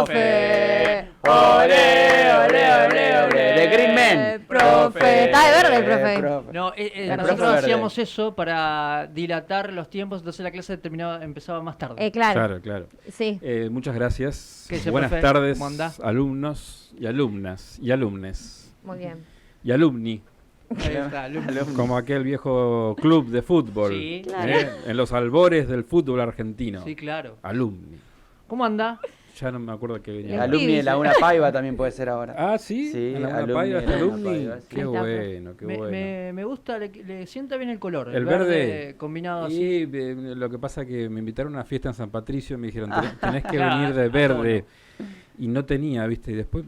profe. Ole, ole, ole, ole. De Green Man. Profe. Está de verde el profe. No, El nosotros profe hacíamos eso para dilatar los tiempos, entonces la clase empezaba más tarde. Claro. Claro. Sí. Muchas gracias. ¿Qué dice, Buenas profe? tardes, ¿Cómo anda? alumnos y alumnas y alumnes Muy bien. y alumni, Ahí está, como aquel viejo club de fútbol, Sí, claro. en los albores del fútbol argentino. Sí, claro. Alumni. ¿Cómo anda? Ya no me acuerdo qué venía. El Alumni de la Una Paiva también puede ser ahora. Ah, sí, Sí, en la alumni Paiva de está la alumni. Paiva, sí. Qué Ahí está, bueno, qué bueno. Me gusta, le sienta bien el color. El verde combinado así. Y lo que pasa que me invitaron a una fiesta en San Patricio y me dijeron, tenés que Claro, venir de a verde. Y no tenía, ¿viste? Y después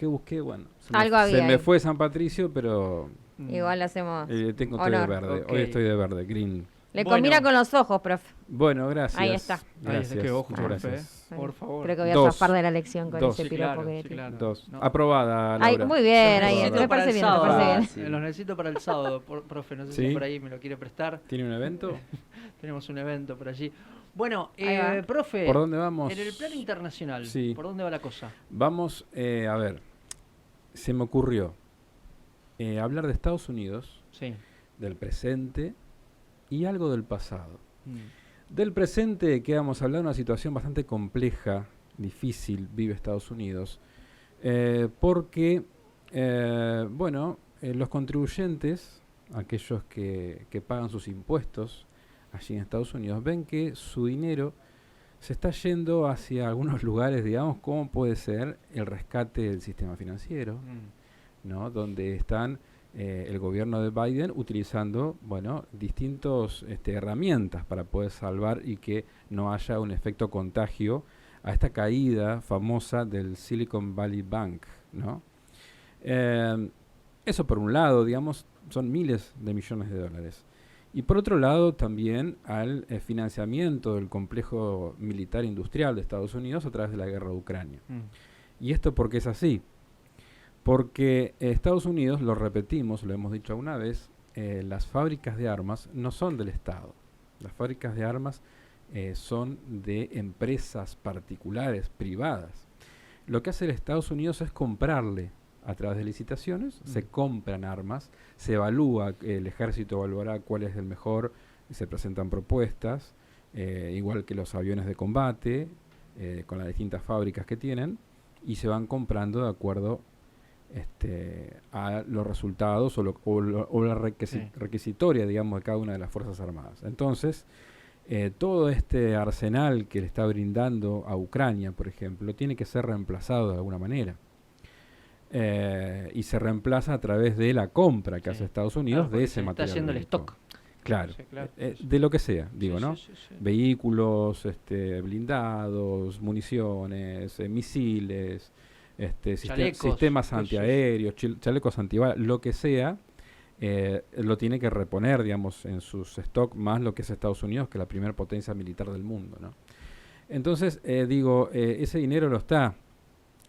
busqué, bueno. Algo se había me ahí. fue San Patricio, pero Igual hacemos. estoy de honor. verde. Ok. Hoy estoy de verde, green. Le Bueno. combina con los ojos, profe. Bueno, gracias. Ahí está. Gracias. Qué ojo, muchas profe, gracias. por favor. Creo que voy a Dos. zafar de la lección con Dos. ese Sí, piropo claro, que sí, tiene. claro. Dos. No. Aprobada, Ay, Laura. muy bien, Los ahí. necesito Me para parece el bien, me sábado. parece bien. Sí. Los necesito para el sábado, profe. No sé ¿Sí? si por ahí me lo quiere prestar. ¿Tiene un evento? Tenemos un evento por allí. Bueno, Ahí va. profe, ¿Por dónde vamos? en el plano internacional, Sí. ¿por dónde va la cosa? Vamos, a ver. Se me ocurrió hablar de Estados Unidos, Sí. del presente y algo del pasado. Mm. Del presente que vamos a hablar de una situación bastante compleja, difícil, vive Estados Unidos, porque, los contribuyentes, aquellos que pagan sus impuestos allí en Estados Unidos, ven que su dinero se está yendo hacia algunos lugares, digamos, como puede ser el rescate del sistema financiero, Mm. ¿no? Donde están el gobierno de Biden utilizando, distintas herramientas para poder salvar y que no haya un efecto contagio a esta caída famosa del Silicon Valley Bank, ¿no? Eso por un lado, digamos, son miles de millones de dólares. Y por otro lado también al financiamiento del complejo militar industrial de Estados Unidos a través de la guerra de Ucrania. Mm. ¿Y esto por qué es así? Porque Estados Unidos, lo repetimos, lo hemos dicho alguna vez, las fábricas de armas no son del Estado. Las fábricas de armas son de empresas particulares, privadas. Lo que hace el Estados Unidos es comprarle a través de licitaciones, se compran armas, se evalúa, el ejército evaluará cuál es el mejor, se presentan propuestas, igual que los aviones de combate, con las distintas fábricas que tienen, y se van comprando de acuerdo a los resultados o la requisitoria, digamos, de cada una de las Fuerzas Armadas. Entonces, todo este arsenal que le está brindando a Ucrania, por ejemplo, tiene que ser reemplazado de alguna manera. Y se reemplaza a través de la compra que hace Estados Unidos de ese material. Está haciendo el bélico. stock. Claro, Sí, claro. de lo que sea, digo, Sí, ¿no? sí, sí. Vehículos, blindados, municiones, misiles, Chalecos, sistemas sí, antiaéreos, chalecos antibalas, lo que sea, lo tiene que reponer, digamos, en sus stock, más lo que es Estados Unidos, que es la primera potencia militar del mundo, ¿no? Entonces, ese dinero lo está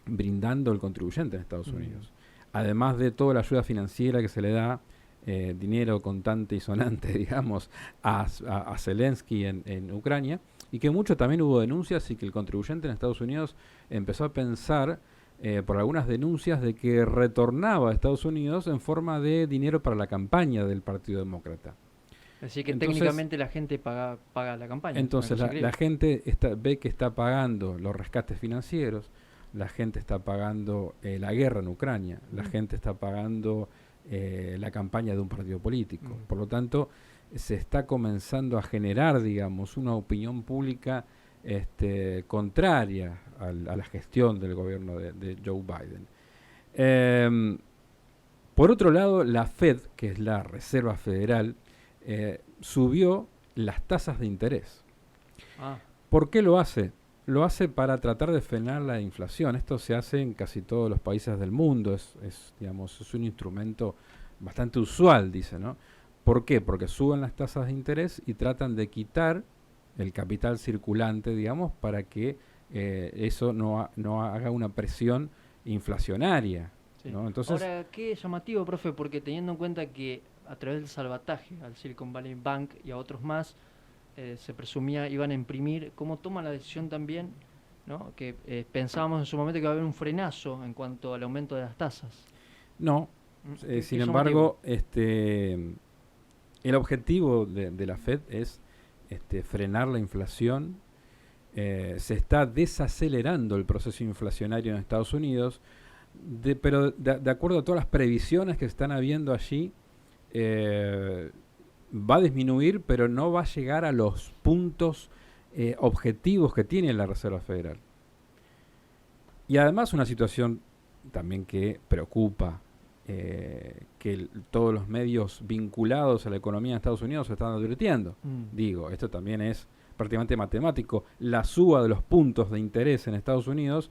brindando el contribuyente en Estados Unidos. Además de toda la ayuda financiera que se le da, dinero contante y sonante, digamos, a Zelensky en Ucrania, y que mucho también hubo denuncias y que el contribuyente en Estados Unidos empezó a pensar por algunas denuncias de que retornaba a Estados Unidos en forma de dinero para la campaña del Partido Demócrata. Así que Entonces, técnicamente la gente paga la campaña. Entonces Una cosa la increíble. gente ve que está pagando los rescates financieros, la gente está pagando la guerra en Ucrania, la gente está pagando la campaña de un partido político. Por lo tanto, se está comenzando a generar, digamos, una opinión pública contraria a la gestión del gobierno de Joe Biden. Por otro lado, la Fed, que es la Reserva Federal, subió las tasas de interés. Ah, ¿Por qué lo hace? Lo hace para tratar de frenar la inflación. Esto se hace en casi todos los países del mundo. Digamos, es un instrumento bastante usual, dice, ¿no? ¿Por qué? Porque suben las tasas de interés y tratan de quitar el capital circulante, digamos, para que eso no haga una presión inflacionaria, sí. ¿no? Entonces, ahora, qué llamativo, profe, porque teniendo en cuenta que a través del salvataje al Silicon Valley Bank y a otros más, se presumía iban a imprimir, ¿cómo toman la decisión también ¿no? Que pensábamos en su momento que iba a haber un frenazo en cuanto al aumento de las tasas. No, Qué sin llamativo. embargo, el objetivo de la Fed es frenar la inflación. Se está desacelerando el proceso inflacionario en Estados Unidos, pero de acuerdo a todas las previsiones que están habiendo allí, va a disminuir, pero no va a llegar a los puntos objetivos que tiene la Reserva Federal. Y además una situación también que preocupa, que todos los medios vinculados a la economía de Estados Unidos se están advirtiendo. Digo, esto también es prácticamente matemático. La suba de los puntos de interés en Estados Unidos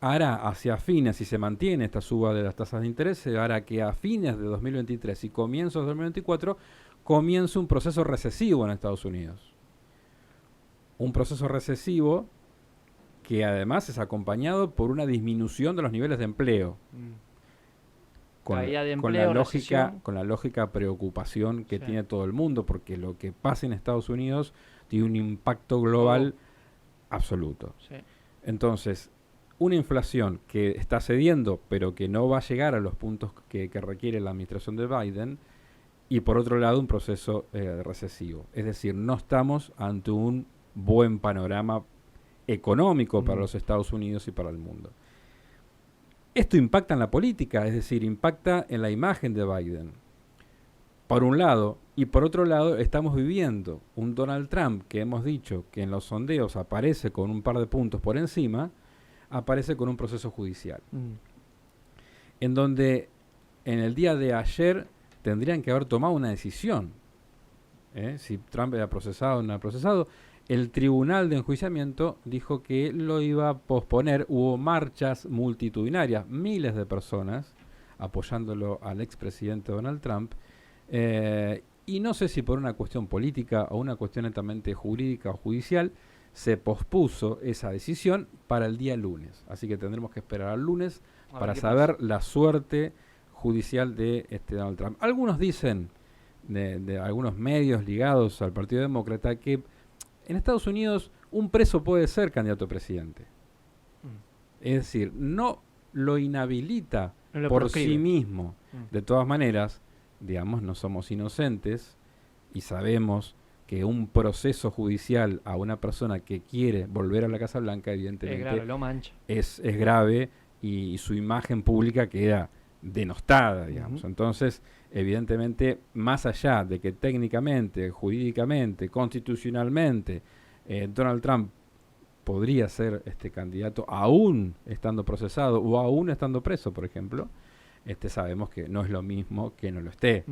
hará hacia fines, si se mantiene esta suba de las tasas de interés, se hará que a fines de 2023 y comienzos de 2024 comience un proceso recesivo en Estados Unidos. Un proceso recesivo que además es acompañado por una disminución de los niveles de empleo. Caída de empleo, recesión. Con la lógica preocupación que Sí. tiene todo el mundo, porque lo que pasa en Estados Unidos tiene un impacto global absoluto. Sí. Entonces, una inflación que está cediendo, pero que no va a llegar a los puntos que requiere la administración de Biden, y por otro lado un proceso recesivo. Es decir, no estamos ante un buen panorama económico para los Estados Unidos y para el mundo. Esto impacta en la política, es decir, impacta en la imagen de Biden. Por un lado, y por otro lado, estamos viviendo un Donald Trump que hemos dicho que en los sondeos aparece con un par de puntos por encima, aparece con un proceso judicial. En donde en el día de ayer tendrían que haber tomado una decisión. Si Trump era procesado o no era procesado, el tribunal de enjuiciamiento dijo que lo iba a posponer. Hubo marchas multitudinarias, miles de personas apoyándolo al expresidente Donald Trump. Y no sé si por una cuestión política o una cuestión netamente jurídica o judicial, se pospuso esa decisión para el día lunes. Así que tendremos que esperar al lunes para saber la suerte judicial de Donald Trump. Algunos dicen, de algunos medios ligados al Partido Demócrata, que en Estados Unidos un preso puede ser candidato a presidente. Es decir, no lo inhabilita No lo por proscribe. sí mismo. De todas maneras, digamos, no somos inocentes y sabemos que un proceso judicial a una persona que quiere volver a la Casa Blanca, evidentemente, Claro, lo mancha. es grave y su imagen pública queda denostada, digamos. Entonces, evidentemente, más allá de que técnicamente, jurídicamente, constitucionalmente, Donald Trump podría ser candidato aún estando procesado o aún estando preso, por ejemplo, sabemos que no es lo mismo que no lo esté.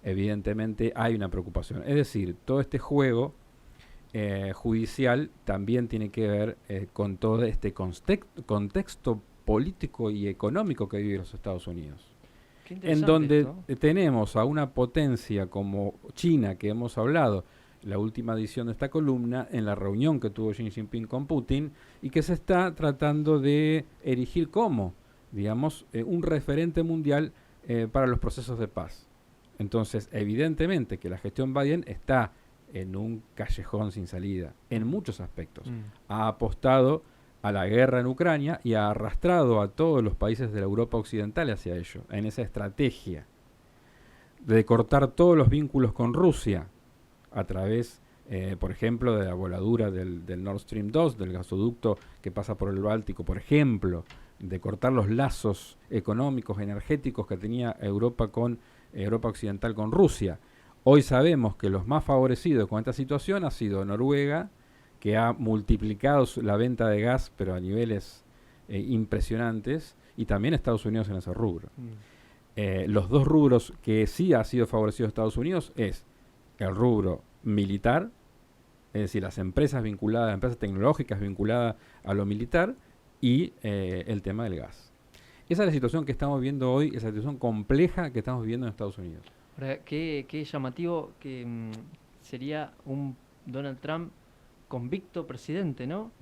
Evidentemente hay una preocupación. Es decir, todo este juego judicial también tiene que ver con todo este contexto político y económico que vive los Estados Unidos. Qué En interesante donde esto. tenemos a una potencia como China, que hemos hablado, la última edición de esta columna, en la reunión que tuvo Xi Jinping con Putin, y que se está tratando de erigir como, digamos, un referente mundial para los procesos de paz. Entonces, evidentemente que la gestión Biden está en un callejón sin salida, en muchos aspectos. Ha apostado a la guerra en Ucrania y ha arrastrado a todos los países de la Europa occidental hacia ello, en esa estrategia de cortar todos los vínculos con Rusia a través, por ejemplo, de la voladura del Nord Stream 2, del gasoducto que pasa por el Báltico, por ejemplo, de cortar los lazos económicos, energéticos que tenía Europa occidental con Rusia. Hoy sabemos que los más favorecidos con esta situación ha sido Noruega, que ha multiplicado la venta de gas, pero a niveles impresionantes, y también Estados Unidos en ese rubro. Los dos rubros que sí ha sido favorecido Estados Unidos es el rubro militar, es decir, las empresas vinculadas, empresas tecnológicas vinculadas a lo militar, y el tema del gas. Esa es la situación que estamos viendo hoy, esa situación compleja que estamos viviendo en Estados Unidos. Ahora, qué llamativo que sería un Donald Trump convicto presidente, ¿no?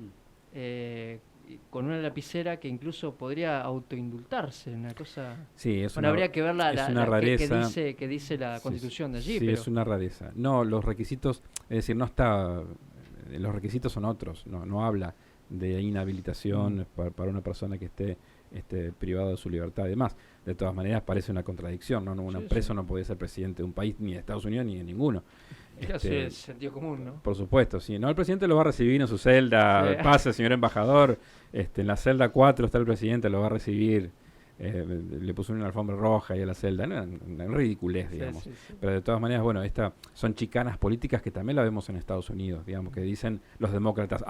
Con una lapicera que incluso podría autoindultarse, una cosa... Sí, es Bueno, habría que ver una rareza. que dice la Constitución de allí, Sí, pero... es una rareza. No, los requisitos, es decir, no está... Los requisitos son otros, no habla de inhabilitación para una persona que esté privado de su libertad y demás. De todas maneras, parece una contradicción, ¿no? Un preso no puede ser presidente de un país, ni de Estados Unidos, ni de ninguno. Es sentido común, ¿no? Por supuesto, sí. No, el presidente lo va a recibir en su celda. Pase, señor embajador. En la celda 4 está el presidente, lo va a recibir. Le puso una alfombra roja ahí a la celda. No, una ridiculez, digamos. Sí. Pero de todas maneras, bueno, son chicanas políticas que también la vemos en Estados Unidos, digamos, que dicen los demócratas,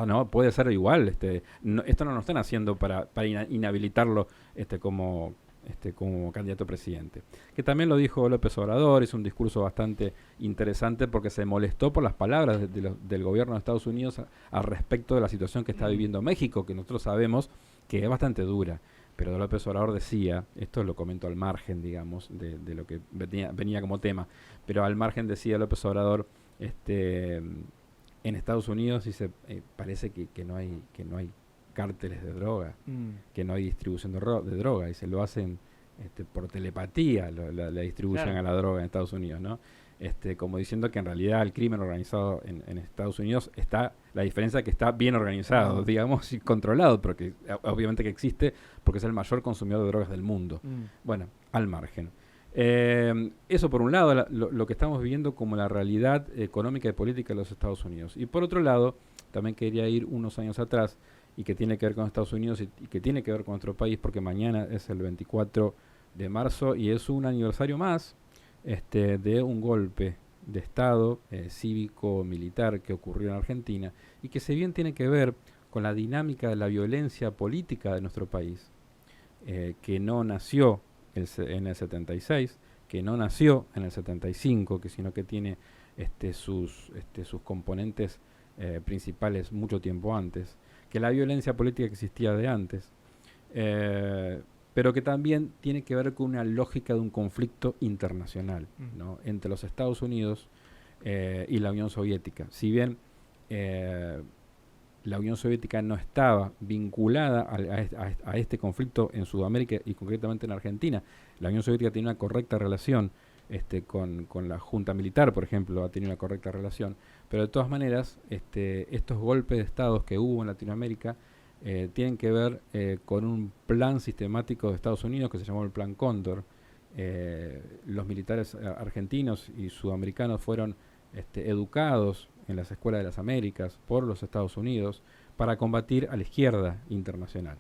no, puede ser igual. Esto no lo están haciendo para inhabilitarlo como candidato a presidente. Que también lo dijo López Obrador, hizo un discurso bastante interesante porque se molestó por las palabras del gobierno de Estados Unidos al respecto de la situación que está viviendo México, que nosotros sabemos que es bastante dura. Pero López Obrador decía, esto lo comento al margen, digamos, de lo que venía como tema, pero al margen decía López Obrador, en Estados Unidos parece que no hay cárteles de droga, que no hay distribución de droga, y se lo hacen por telepatía, la distribuyen a la droga en Estados Unidos, ¿no? Como diciendo que en realidad el crimen organizado en Estados Unidos la diferencia es que está bien organizado, digamos, y controlado, porque obviamente que existe, porque es el mayor consumidor de drogas del mundo. Bueno, al margen. Eso por un lado, lo que estamos viviendo como la realidad económica y política de los Estados Unidos. Y por otro lado, también quería ir unos años atrás, y que tiene que ver con Estados Unidos y que tiene que ver con nuestro país, porque mañana es el 24 de marzo y es un aniversario más de un golpe de Estado cívico-militar que ocurrió en Argentina y que si bien tiene que ver con la dinámica de la violencia política de nuestro país, que no nació en el 76, que no nació en el 75, sino que tiene sus componentes principales mucho tiempo antes, que la violencia política existía de antes, pero que también tiene que ver con una lógica de un conflicto internacional, ¿no? Entre los Estados Unidos y la Unión Soviética. Si bien la Unión Soviética no estaba vinculada a este conflicto en Sudamérica y concretamente en Argentina, la Unión Soviética tiene una correcta relación con la junta militar, por ejemplo, ha tenido una correcta relación, pero de todas maneras estos golpes de estados que hubo en Latinoamérica tienen que ver con un plan sistemático de Estados Unidos que se llamó el Plan Cóndor. Los militares argentinos y sudamericanos fueron educados en las escuelas de las Américas por los Estados Unidos para combatir a la izquierda internacional.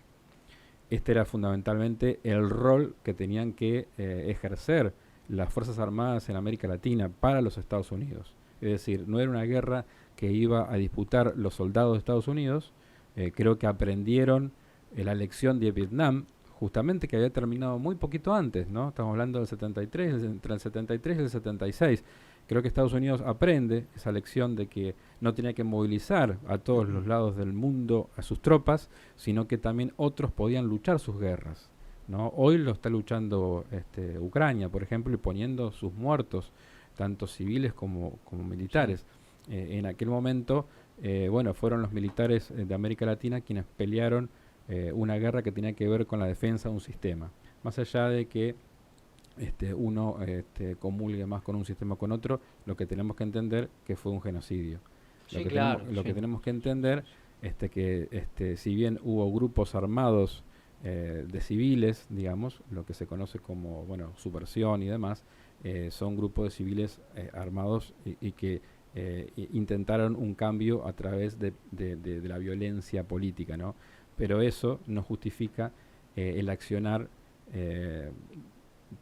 Este era fundamentalmente el rol que tenían que ejercer las Fuerzas Armadas en América Latina para los Estados Unidos. Es decir, no era una guerra que iba a disputar los soldados de Estados Unidos. Creo que aprendieron la lección de Vietnam, justamente que había terminado muy poquito antes, ¿no? Estamos hablando del 73, entre el 73 y el 76. Creo que Estados Unidos aprende esa lección de que no tenía que movilizar a todos los lados del mundo a sus tropas, sino que también otros podían luchar sus guerras, ¿no? Hoy lo está luchando Ucrania, por ejemplo, y poniendo sus muertos, tanto civiles como militares. En aquel momento, fueron los militares de América Latina quienes pelearon una guerra que tenía que ver con la defensa de un sistema. Más allá de que uno comulgue más con un sistema o con otro, lo que tenemos que entender que fue un genocidio. Lo que tenemos que entender que si bien hubo grupos armados de civiles, digamos, lo que se conoce como subversión y demás, son grupos de civiles armados y que intentaron un cambio a través de la violencia política, ¿no? Pero eso no justifica el accionar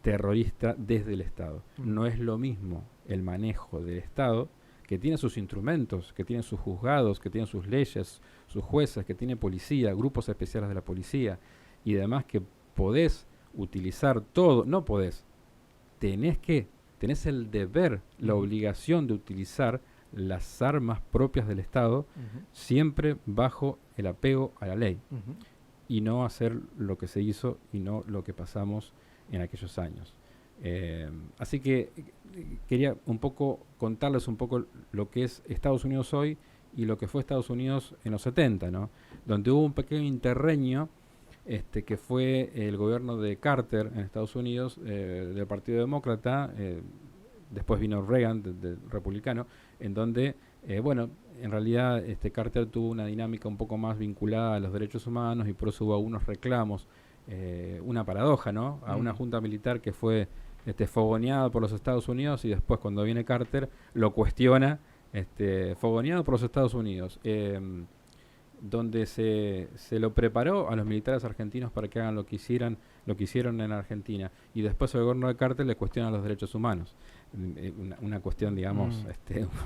terrorista desde el Estado. No es lo mismo el manejo del Estado, que tiene sus instrumentos, que tiene sus juzgados, que tiene sus leyes, sus jueces, que tiene policía, grupos especiales de la policía y demás, que podés utilizar todo, no podés, tenés el deber, la obligación de utilizar las armas propias del Estado, siempre bajo el apego a la ley, y no hacer lo que se hizo y no lo que pasamos en aquellos años. Así que quería un poco contarles un poco lo que es Estados Unidos hoy y lo que fue Estados Unidos en los 70, ¿no? Donde hubo un pequeño interreño que fue el gobierno de Carter en Estados Unidos, del Partido Demócrata, después vino Reagan, del republicano, en donde en realidad Carter tuvo una dinámica un poco más vinculada a los derechos humanos y por eso hubo algunos reclamos, una paradoja, ¿no? A una junta militar que fue fogoneada por los Estados Unidos y después cuando viene Carter lo cuestiona, fogoneado por los Estados Unidos, donde se lo preparó a los militares argentinos para que hagan lo que hicieron en Argentina y después el gobierno de Carter le cuestiona los derechos humanos. Una cuestión, digamos,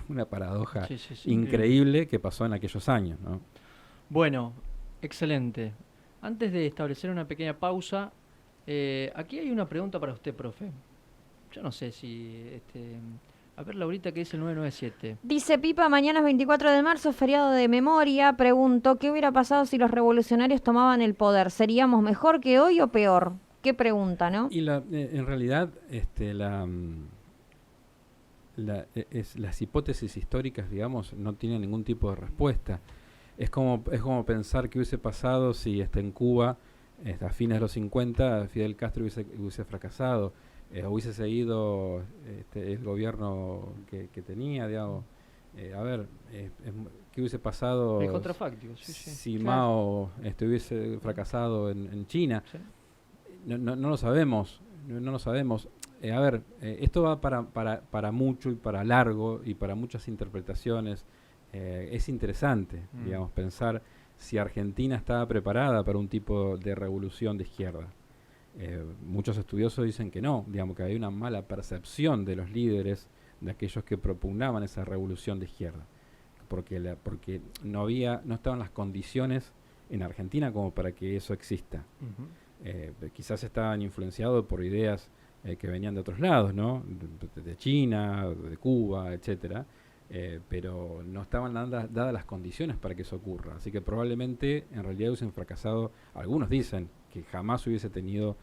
una paradoja increíble que pasó en aquellos años, ¿no? Bueno, excelente. Antes de establecer una pequeña pausa, aquí hay una pregunta para usted, profe. Yo no sé si... a ver, Laurita, ¿qué dice el 997? Dice Pipa, mañana es 24 de marzo, feriado de memoria. Pregunto, ¿qué hubiera pasado si los revolucionarios tomaban el poder? ¿Seríamos mejor que hoy o peor? Qué pregunta, ¿no? Y en realidad, las hipótesis históricas, digamos, no tienen ningún tipo de respuesta. Es como pensar qué hubiese pasado si en Cuba, a fines de los 50, Fidel Castro hubiese fracasado. Hubiese seguido el gobierno que tenía, digamos. ¿Qué hubiese pasado El contrafáctico, si Mao hubiese fracasado en China? Sí. No lo sabemos, no lo sabemos. Esto va para mucho y para largo y para muchas interpretaciones. Es interesante, digamos, pensar si Argentina estaba preparada para un tipo de revolución de izquierda. Muchos estudiosos dicen que no, digamos que hay una mala percepción de los líderes, de aquellos que propugnaban esa revolución de izquierda, porque no estaban las condiciones en Argentina como para que eso exista. Quizás estaban influenciados por ideas que venían de otros lados, ¿no? De China, de Cuba, etcétera, pero no estaban dadas las condiciones para que eso ocurra. Así que probablemente en realidad hubiesen fracasado. Algunos dicen que jamás hubiese tenido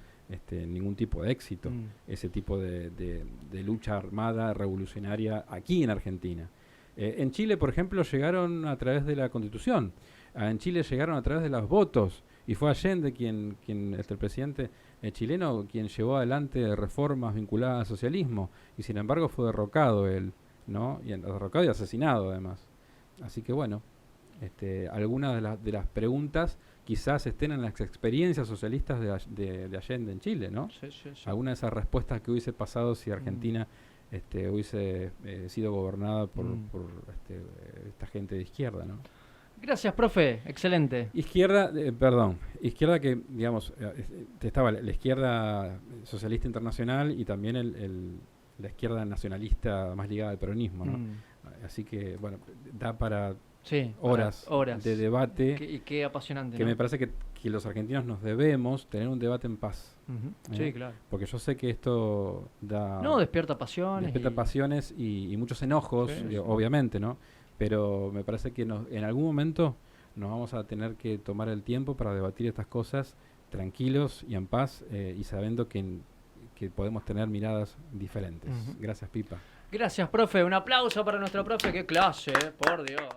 ningún tipo de éxito ese tipo de lucha armada revolucionaria aquí en Argentina. En Chile, por ejemplo, llegaron a través de la Constitución. En Chile llegaron a través de los votos y fue Allende el presidente chileno, quien llevó adelante reformas vinculadas al socialismo y sin embargo fue derrocado él, ¿no? Derrocado y asesinado además. Así que bueno, algunas de las preguntas quizás estén en las experiencias socialistas de Allende en Chile, ¿no? Sí. Alguna de esas respuestas que hubiese pasado si Argentina hubiese sido gobernada por esta gente de izquierda, ¿no? Gracias, profe. Excelente. Izquierda que, digamos, estaba la izquierda socialista internacional y también la izquierda nacionalista más ligada al peronismo, ¿no? Así que, bueno, da para horas de debate. Qué apasionante, que ¿no? me parece que los argentinos nos debemos tener un debate en paz. Sí, claro. Porque yo sé que esto despierta pasiones. Despierta pasiones y muchos enojos, obviamente, ¿no? Pero me parece que en algún momento nos vamos a tener que tomar el tiempo para debatir estas cosas tranquilos y en paz y sabiendo que podemos tener miradas diferentes. Gracias, Pipa. Gracias, profe. Un aplauso para nuestro profe. ¡Qué clase, por Dios!